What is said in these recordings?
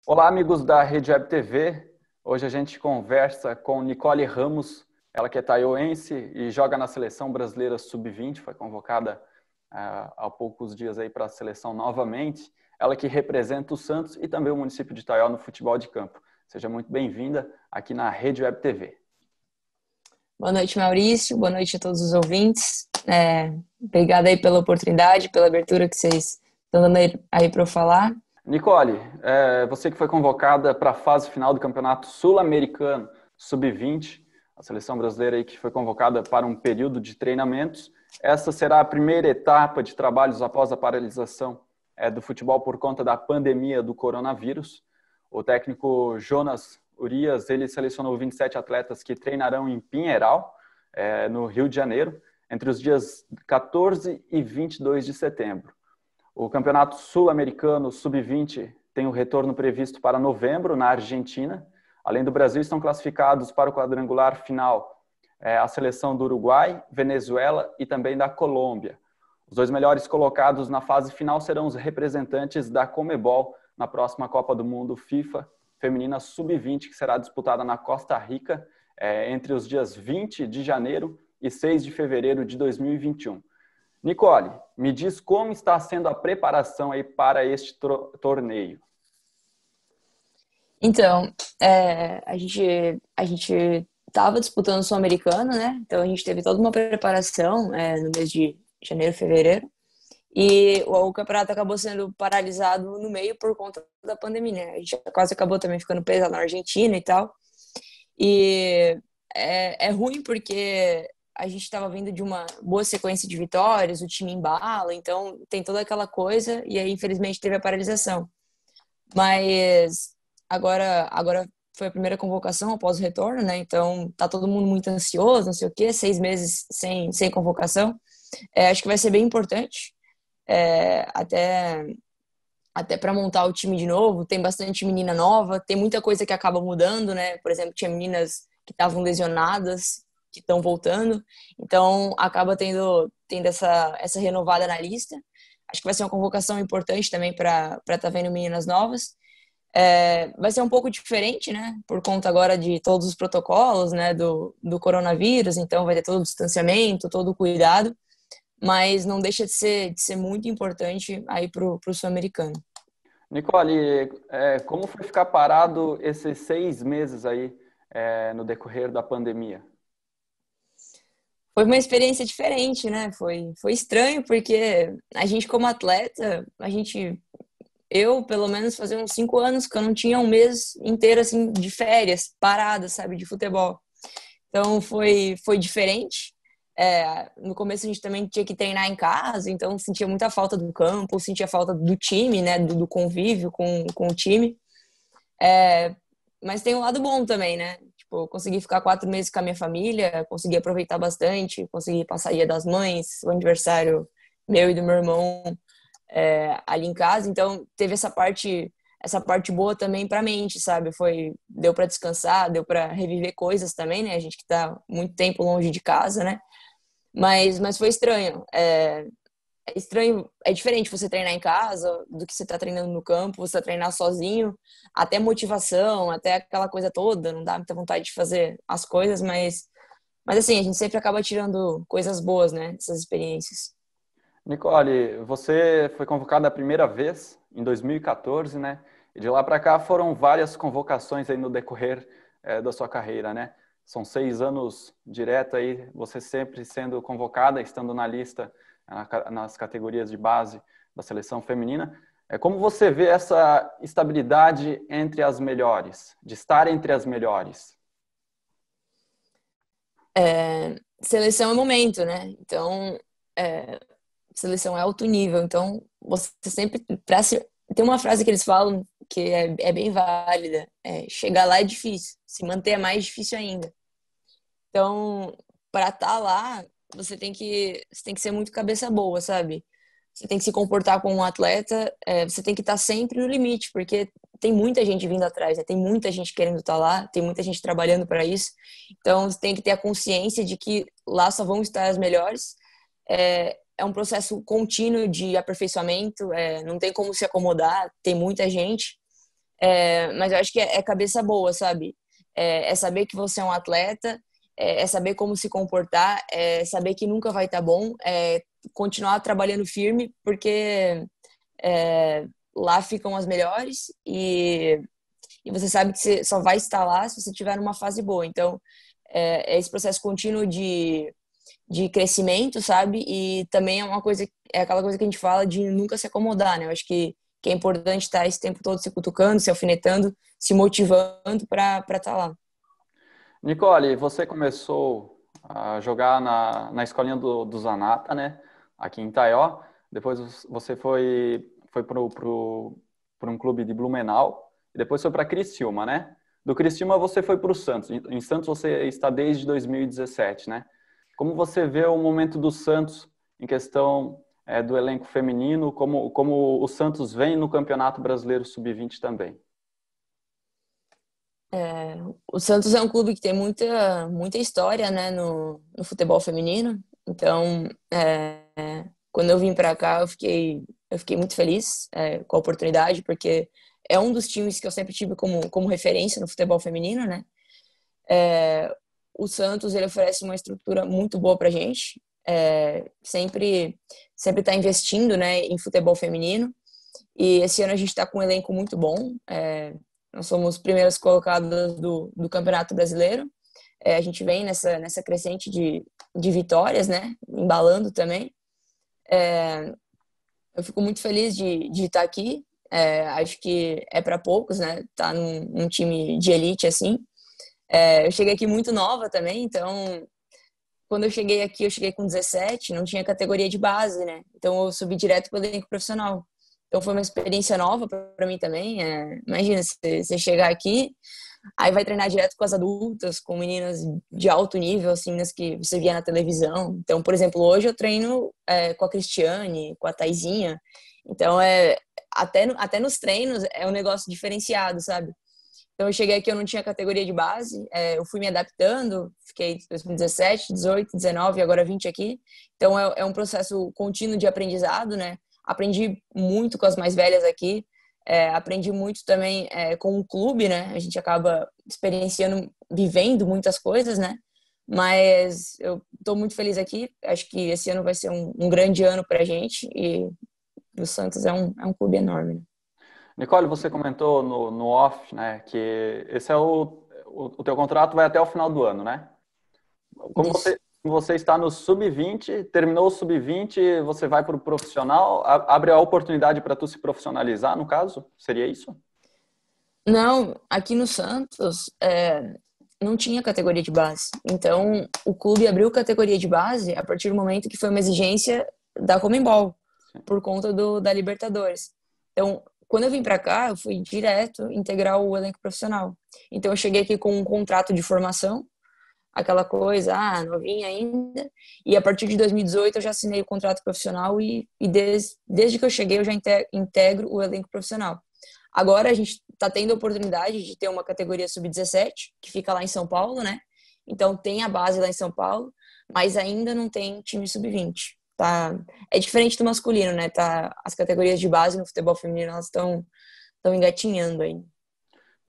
Olá, amigos da Rede Web TV. Hoje a gente conversa com Nicole Ramos, ela que é taioense e joga na seleção brasileira sub-20, foi convocada há poucos dias aí para a seleção novamente. Ela que representa o Santos e também o município de Taió no futebol de campo. Seja muito bem-vinda aqui na Rede Web TV. Boa noite, Maurício. Boa noite a todos os ouvintes. Obrigada aí pela oportunidade, pela abertura que vocês estão dando aí para eu falar. Nicole, você que foi convocada para a fase final do Campeonato Sul-Americano Sub-20, a seleção brasileira aí que foi convocada para um período de treinamentos. Essa será a primeira etapa de trabalhos após a paralisação do futebol por conta da pandemia do coronavírus. O técnico Jonas Urias, ele selecionou 27 atletas que treinarão em Pinheiral, no Rio de Janeiro, entre os dias 14 e 22 de setembro. O Campeonato Sul-Americano Sub-20 tem o retorno previsto para novembro, na Argentina. Além do Brasil, estão classificados para o quadrangular final a seleção do Uruguai, Venezuela e também da Colômbia. Os dois melhores colocados na fase final serão os representantes da Conmebol na próxima Copa do Mundo FIFA Feminina Sub-20, que será disputada na Costa Rica entre os dias 20 de janeiro e 6 de fevereiro de 2021. Nicole, me diz como está sendo a preparação aí para este torneio. Então, a gente estava disputando o Sul-Americano, né? Então a gente teve toda uma preparação no mês de janeiro, fevereiro. E o campeonato acabou sendo paralisado no meio por conta da pandemia, né? A gente quase acabou também ficando preso na Argentina e tal. E é ruim porque a gente estava vindo de uma boa sequência de vitórias, o time embala, então tem toda aquela coisa, e aí infelizmente teve a paralisação. Mas agora foi a primeira convocação após o retorno, né? Então tá todo mundo muito ansioso, não sei o quê, 6 meses sem convocação. Acho que vai ser bem importante, até para montar o time de novo. Tem bastante menina nova, tem muita coisa que acaba mudando, né? Por exemplo, tinha meninas que estavam lesionadas, que estão voltando, então acaba tendo essa renovada na lista. Acho que vai ser uma convocação importante também para estar vendo meninas novas. Vai ser um pouco diferente, né, por conta agora de todos os protocolos, né, do coronavírus, então vai ter todo o distanciamento, todo o cuidado, mas não deixa de ser muito importante aí pro Sul-Americano. Nicole, como foi ficar parado esses 6 meses aí no decorrer da pandemia? Foi uma experiência diferente, né? Foi estranho porque a gente como atleta, eu pelo menos fazia uns 5 anos que eu não tinha um mês inteiro assim de férias, parada, sabe, de futebol. Então foi diferente. No começo a gente também tinha que treinar em casa, então sentia muita falta do campo, sentia falta do time, né, do convívio com o time. Mas tem um lado bom também, né? Tipo, eu consegui ficar 4 meses com a minha família, consegui aproveitar bastante, consegui passar Dia das Mães, o aniversário meu e do meu irmão ali em casa. Então, teve essa parte boa também pra mente, sabe? Deu pra descansar, deu pra reviver coisas também, né? A gente que tá muito tempo longe de casa, né? Mas foi estranho. É estranho, é diferente você treinar em casa do que você tá treinando no campo, você treinar sozinho, até motivação, até aquela coisa toda, não dá muita vontade de fazer as coisas, mas assim, a gente sempre acaba tirando coisas boas, né, dessas experiências. Nicole, você foi convocada a primeira vez em 2014, né? E de lá para cá foram várias convocações aí no decorrer da sua carreira, né? São 6 anos direto aí, você sempre sendo convocada, estando na lista nas categorias de base da seleção feminina. Como você vê essa estabilidade entre as melhores, de estar entre as melhores? Seleção é momento, né? Então, seleção é alto nível, então você sempre tem uma frase que eles falam que é bem válida, chegar lá é difícil, se manter é mais difícil ainda. Então, para estar lá, você tem que ser muito cabeça boa, sabe? Você tem que se comportar como um atleta, você tem que estar sempre no limite, porque tem muita gente vindo atrás, né? Tem muita gente querendo estar lá, tem muita gente trabalhando para isso. Então, você tem que ter a consciência de que lá só vão estar as melhores. É um processo contínuo de aperfeiçoamento, não tem como se acomodar, tem muita gente. Mas eu acho que é cabeça boa, sabe? É saber que você é um atleta, é saber como se comportar, é saber que nunca vai estar bom, é continuar trabalhando firme, porque lá ficam as melhores e você sabe que você só vai estar lá se você estiver numa fase boa. Então, é esse processo contínuo de crescimento, sabe? E também é aquela coisa que a gente fala de nunca se acomodar, né? Eu acho que é importante estar esse tempo todo se cutucando, se alfinetando, se motivando para estar lá. Nicole, você começou a jogar na escolinha do Zanata, né? Aqui em Taió. Depois você foi para um clube de Blumenau. E depois foi para Criciúma, né? Do Criciúma você foi para o Santos. Em Santos você está desde 2017, né? Como você vê o momento do Santos em questão do elenco feminino, como o Santos vem no Campeonato Brasileiro Sub-20 também? O Santos é um clube que tem muita história, né, no futebol feminino. Então, quando eu vim para cá, eu fiquei muito feliz com a oportunidade, porque é um dos times que eu sempre tive como referência no futebol feminino, né? O Santos, ele oferece uma estrutura muito boa para a gente. Sempre está investindo, né, em futebol feminino. E esse ano a gente está com um elenco muito bom. Nós somos primeiros colocados do Campeonato Brasileiro. A gente vem nessa crescente de vitórias, né? Embalando também. Eu fico muito feliz de estar aqui. Acho que é para poucos, né? Tá num time de elite assim. Eu cheguei aqui muito nova também, então quando eu cheguei aqui, eu cheguei com 17, não tinha categoria de base, né? Então eu subi direto para o elenco profissional. Então foi uma experiência nova para mim também. Imagina, você chegar aqui, aí vai treinar direto com as adultas, com meninas de alto nível, assim, nas que você via na televisão. Então, por exemplo, hoje eu treino com a Cristiane, com a Taizinha. Então, até nos treinos é um negócio diferenciado, sabe? Então, eu cheguei aqui, eu não tinha categoria de base, eu fui me adaptando, fiquei 2017, 18, 19 e agora 20 aqui. Então, é um processo contínuo de aprendizado, né? Aprendi muito com as mais velhas aqui, aprendi muito também com o clube, né? A gente acaba experienciando, vivendo muitas coisas, né? Mas eu estou muito feliz aqui, acho que esse ano vai ser um grande ano para a gente e o Santos é um clube enorme, né? Nicole, você comentou no off, né, que esse é o teu contrato vai até o final do ano, né? Como Isso. você está no sub-20, terminou o sub-20, você vai para o profissional, abre a oportunidade para tu se profissionalizar, no caso? Seria isso? Não, aqui no Santos não tinha categoria de base. Então, o clube abriu categoria de base a partir do momento que foi uma exigência da Conmebol, Sim. por conta da Libertadores. Então, quando eu vim para cá, eu fui direto integrar o elenco profissional. Então, eu cheguei aqui com um contrato de formação, aquela coisa, novinha ainda. E a partir de 2018 eu já assinei o contrato profissional e desde que eu cheguei eu já integro o elenco profissional. Agora a gente está tendo a oportunidade de ter uma categoria sub-17, que fica lá em São Paulo, né? Então tem a base lá em São Paulo, mas ainda não tem time sub-20. Tá? É diferente do masculino, né? As categorias de base no futebol feminino elas estão engatinhando aí.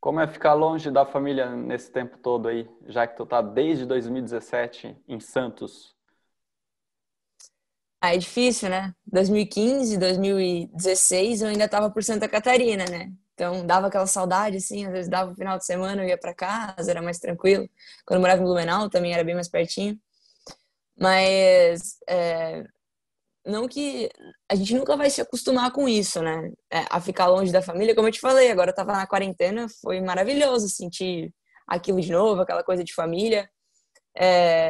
Como é ficar longe da família nesse tempo todo aí, já que tu tá desde 2017 em Santos? É difícil, né? 2015, 2016 eu ainda estava por Santa Catarina, né? Então dava aquela saudade, assim, às vezes dava o final de semana, eu ia para casa, era mais tranquilo. Quando eu morava em Blumenau também era bem mais pertinho. Mas não que a gente nunca vai se acostumar com isso, né? A ficar longe da família, como eu te falei, agora eu tava na quarentena, foi maravilhoso sentir aquilo de novo, aquela coisa de família.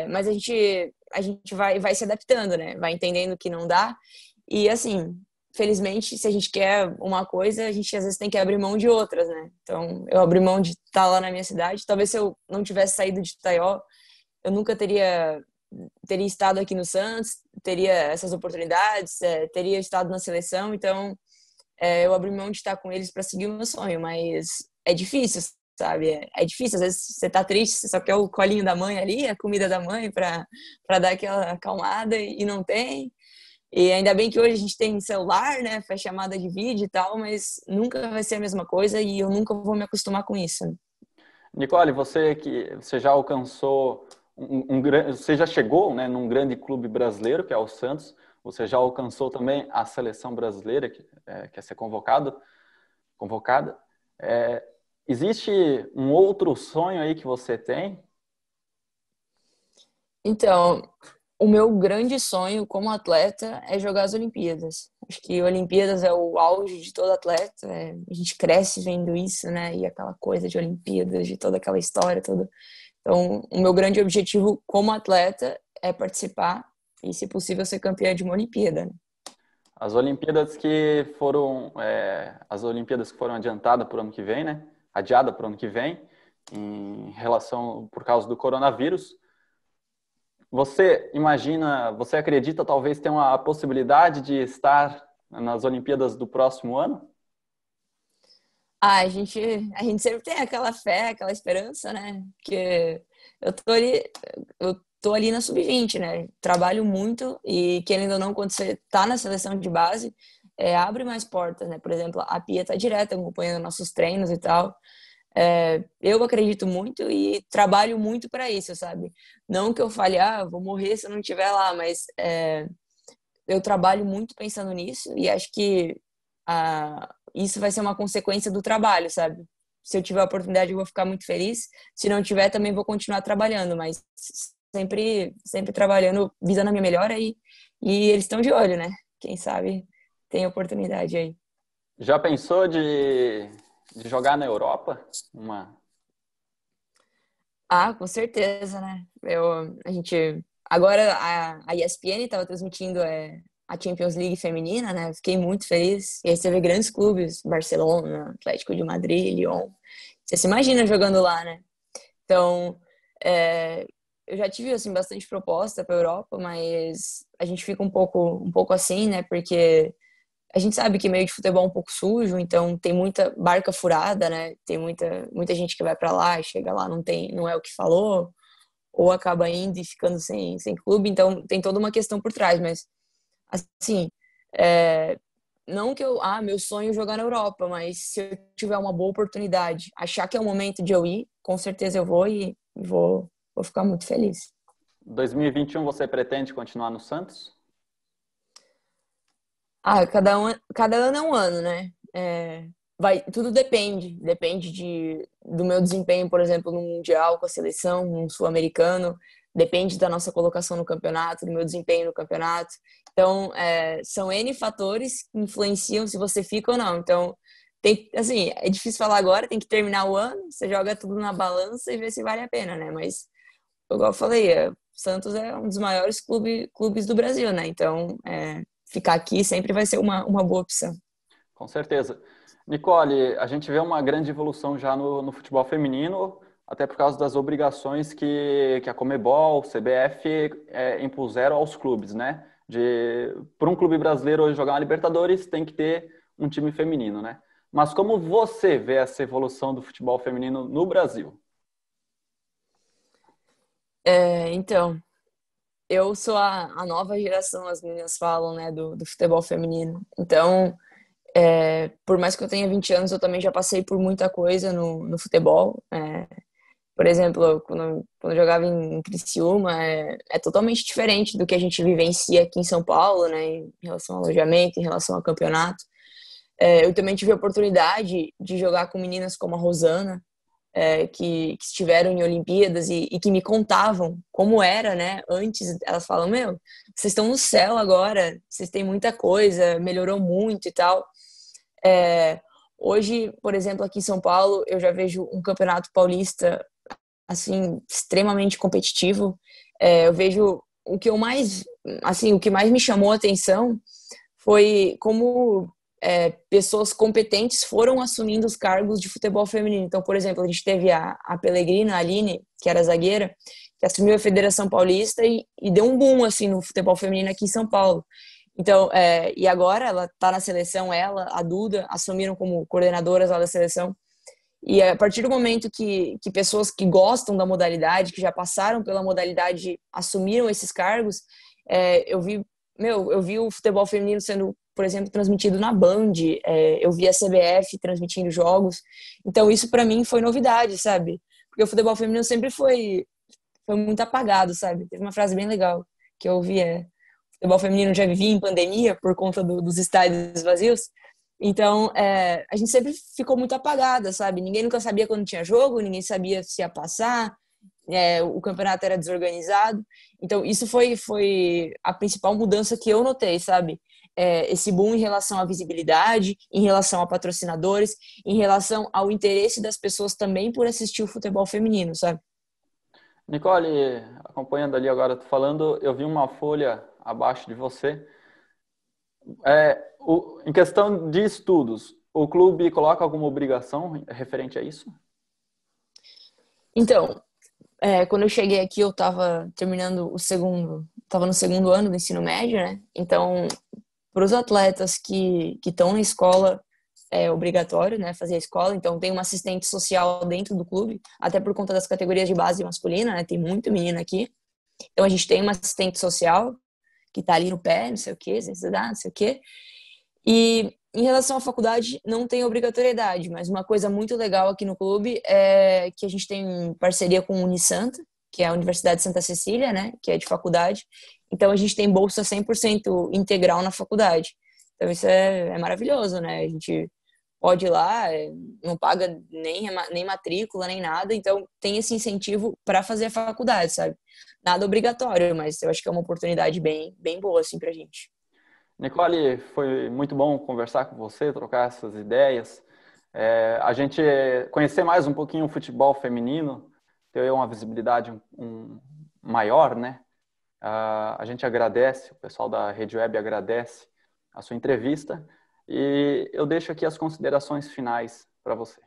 Mas a gente vai se adaptando, né? Vai entendendo que não dá. E assim, felizmente, se a gente quer uma coisa, a gente às vezes tem que abrir mão de outras, né? Então, eu abri mão de estar lá na minha cidade. Talvez se eu não tivesse saído de Taió, eu nunca teria estado aqui no Santos, teria essas oportunidades, teria estado na seleção. Então, eu abri mão de estar com eles para seguir o meu sonho, mas é difícil, sabe? É difícil, às vezes você tá triste, você só quer o colinho da mãe ali, a comida da mãe para dar aquela acalmada e não tem. E ainda bem que hoje a gente tem celular, né? Faz chamada de vídeo e tal, mas nunca vai ser a mesma coisa e eu nunca vou me acostumar com isso. Nicole, você já alcançou você já chegou, né, num grande clube brasileiro, que é o Santos. Você já alcançou também a seleção brasileira, que quer ser convocada. É, existe um outro sonho aí que você tem? Então, o meu grande sonho como atleta é jogar as Olimpíadas. Acho que Olimpíadas é o auge de todo atleta. A gente cresce vendo isso, né? E aquela coisa de Olimpíadas, de toda aquela história, toda. Então, o meu grande objetivo como atleta é participar e, se possível, ser campeã de uma Olimpíada, né? As Olimpíadas que foram adiantadas para o ano que vem, né? Adiada para o ano que vem, em relação por causa do coronavírus. Você acredita talvez ter uma possibilidade de estar nas Olimpíadas do próximo ano? A gente sempre tem aquela fé, aquela esperança, né? Porque eu tô ali, eu tô ali na sub-20, né? Trabalho muito e, querendo ou não, quando você tá na seleção de base, abre mais portas, né? Por exemplo, a Pia tá direto acompanhando nossos treinos e tal. Eu acredito muito e trabalho muito para isso, sabe? Não que eu fale, vou morrer se eu não estiver lá, mas eu trabalho muito pensando nisso e acho que isso vai ser uma consequência do trabalho, sabe? Se eu tiver a oportunidade, eu vou ficar muito feliz. Se não tiver, também vou continuar trabalhando, mas sempre trabalhando, visando a minha melhora e eles estão de olho, né? Quem sabe tem oportunidade aí. Já pensou de jogar na Europa? Com certeza, né? Agora a ESPN estava transmitindo a Champions League feminina, né? Fiquei muito feliz. E aí você vê grandes clubes, Barcelona, Atlético de Madrid, Lyon. Você se imagina jogando lá, né? Então, eu já tive assim bastante proposta para Europa, mas a gente fica um pouco assim, né? Porque a gente sabe que meio de futebol é um pouco sujo, então tem muita barca furada, né? Tem muita gente que vai para lá e chega lá não é o que falou, ou acaba indo e ficando sem clube, então tem toda uma questão por trás, mas assim, é, não que meu sonho é jogar na Europa, mas se eu tiver uma boa oportunidade, achar que é o momento de eu ir, com certeza eu vou e vou ficar muito feliz. 2021 você pretende continuar no Santos? Cada ano é um ano, né? Tudo depende do meu desempenho, por exemplo, no Mundial com a seleção, no Sul-Americano, depende da nossa colocação no campeonato, do meu desempenho no campeonato. Então, são N fatores que influenciam se você fica ou não. Então, assim, é difícil falar agora, tem que terminar o ano, você joga tudo na balança e vê se vale a pena, né? Mas, igual eu falei, o Santos é um dos maiores clubes do Brasil, né? Então, ficar aqui sempre vai ser uma boa opção. Com certeza. Nicole, a gente vê uma grande evolução já no futebol feminino, até por causa das obrigações que a Conmebol, CBF impuseram aos clubes, né? Para um clube brasileiro hoje jogar uma Libertadores, tem que ter um time feminino, né? Mas como você vê essa evolução do futebol feminino no Brasil? Então, eu sou a nova geração, as meninas falam, né, do futebol feminino. Então, por mais que eu tenha 20 anos, eu também já passei por muita coisa no futebol. Por exemplo, quando eu jogava em Criciúma, é totalmente diferente do que a gente vivencia aqui em São Paulo, né, em relação ao alojamento, em relação ao campeonato. Eu também tive a oportunidade de jogar com meninas como a Rosana, que estiveram em Olimpíadas e que me contavam como era, né? Antes, elas falam, meu, vocês estão no céu agora, vocês têm muita coisa, melhorou muito e tal. Hoje, por exemplo, aqui em São Paulo, eu já vejo um campeonato paulista, assim, extremamente competitivo. Eu vejo o que mais me chamou a atenção foi como pessoas competentes foram assumindo os cargos de futebol feminino. Então, por exemplo, a gente teve a Pellegrina, a Aline, que era zagueira, que assumiu a Federação Paulista e deu um boom assim no futebol feminino aqui em São Paulo. Então, e agora ela está na seleção, a Duda, assumiram como coordenadoras lá da seleção. E a partir do momento que pessoas que gostam da modalidade, que já passaram pela modalidade, assumiram esses cargos, eu vi eu vi o futebol feminino sendo, por exemplo, transmitido na Band, eu vi a CBF transmitindo jogos, então isso para mim foi novidade, sabe? Porque o futebol feminino sempre foi muito apagado, sabe? Teve uma frase bem legal que eu ouvi, o futebol feminino já vivia em pandemia por conta dos estádios vazios, então a gente sempre ficou muito apagada, sabe? Ninguém nunca sabia quando tinha jogo, ninguém sabia se ia passar, o campeonato era desorganizado. Então, isso foi a principal mudança que eu notei, sabe? Esse boom em relação à visibilidade, em relação a patrocinadores, em relação ao interesse das pessoas também por assistir o futebol feminino, sabe? Nicole, acompanhando ali agora, tu falando, eu vi uma folha abaixo de você. Em questão de estudos, o clube coloca alguma obrigação referente a isso? Então, quando eu cheguei aqui, eu estava estava no segundo ano do ensino médio, né? Então, para os atletas que estão na escola, é obrigatório, né, fazer a escola. Então, tem uma assistente social dentro do clube, até por conta das categorias de base masculina, né? Tem muito menino aqui. Então, a gente tem uma assistente social que está ali no pé, não sei o quê, sem estudar, não sei o quê. E em relação à faculdade, não tem obrigatoriedade, mas uma coisa muito legal aqui no clube é que a gente tem parceria com a Unisanta, que é a Universidade de Santa Cecília, né, que é de faculdade. Então a gente tem bolsa 100% integral na faculdade. Então isso é maravilhoso, né? A gente pode ir lá, não paga nem matrícula, nem nada, então tem esse incentivo para fazer a faculdade, sabe? Nada obrigatório, mas eu acho que é uma oportunidade bem boa, assim, pra gente. Nicole, foi muito bom conversar com você, trocar essas ideias. A gente conhecer mais um pouquinho o futebol feminino, ter uma visibilidade maior, né? A gente agradece, o pessoal da Rede Web agradece a sua entrevista e eu deixo aqui as considerações finais para você.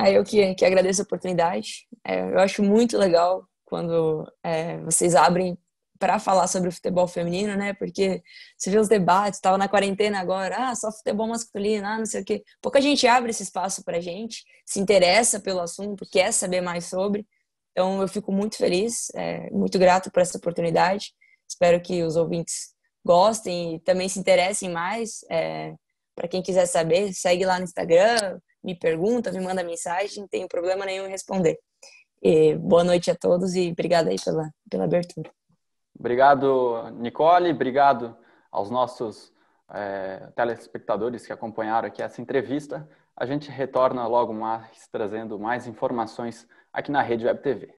Eu que agradeço a oportunidade. Eu acho muito legal quando vocês abrem para falar sobre o futebol feminino, né? Porque você vê os debates, estava na quarentena agora, só futebol masculino, não sei o quê. Pouca gente abre esse espaço para a gente, se interessa pelo assunto, quer saber mais sobre. Então, eu fico muito feliz, muito grato por essa oportunidade. Espero que os ouvintes gostem e também se interessem mais. Para quem quiser saber, segue lá no Instagram, me pergunta, me manda mensagem, não tenho problema nenhum em responder. Boa noite a todos e obrigada aí pela abertura. Obrigado, Nicole, obrigado aos nossos telespectadores que acompanharam aqui essa entrevista. A gente retorna logo mais trazendo mais informações aqui na Rede Web TV.